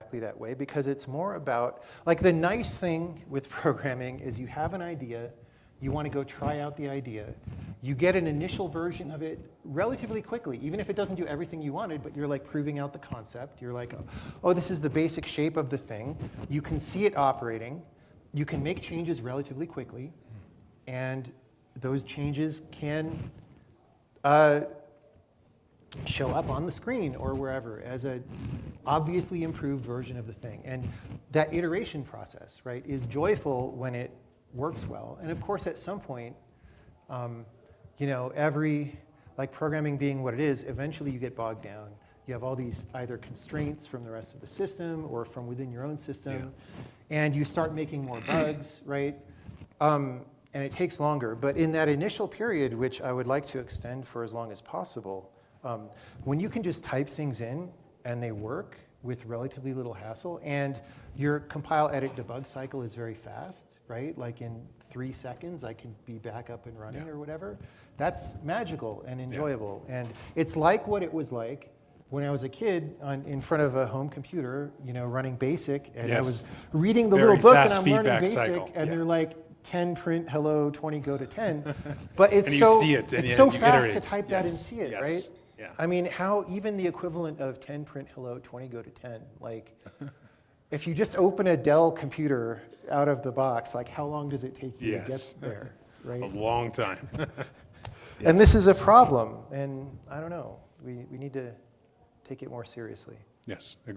exactly that way because it's more about, like the nice thing with programming is you have an idea, you want to go try out the idea, you get an initial version of it relatively quickly, even if it doesn't do everything you wanted, but you're like proving out the concept. You're like, oh, this is the basic shape of the thing. You can see it operating. You can make changes relatively quickly. And those changes can show up on the screen or wherever as an obviously improved version of the thing. And that iteration process, right, is joyful when it works well. And of course, at some point, you know, like programming being what it is, eventually you get bogged down. You have all these either constraints from the rest of the system or from within your own system. Yeah. And you start making more bugs, right? And it takes longer. But in that initial period, which I would like to extend for as long as possible, when you can just type things in and they work with relatively little hassle, and your compile, edit, debug cycle is very fast, right? Like in 3 seconds, I can be back up and running or whatever. That's magical and enjoyable. And it's like what it was like when I was a kid in front of a home computer, you know, running BASIC, and I was reading the little book and I'm learning BASIC, and they're like, 10 print, hello, 20 go to 10. But it's so, it's so fast to type that and see it, right? Yeah. I mean, how even the equivalent of 10 print, hello, 20 go to 10, like, if you just open a Dell computer out of the box, like how long does it take you to get there, right? A long time. And this is a problem, and I don't know, we need to take it more seriously. Yes, agreed.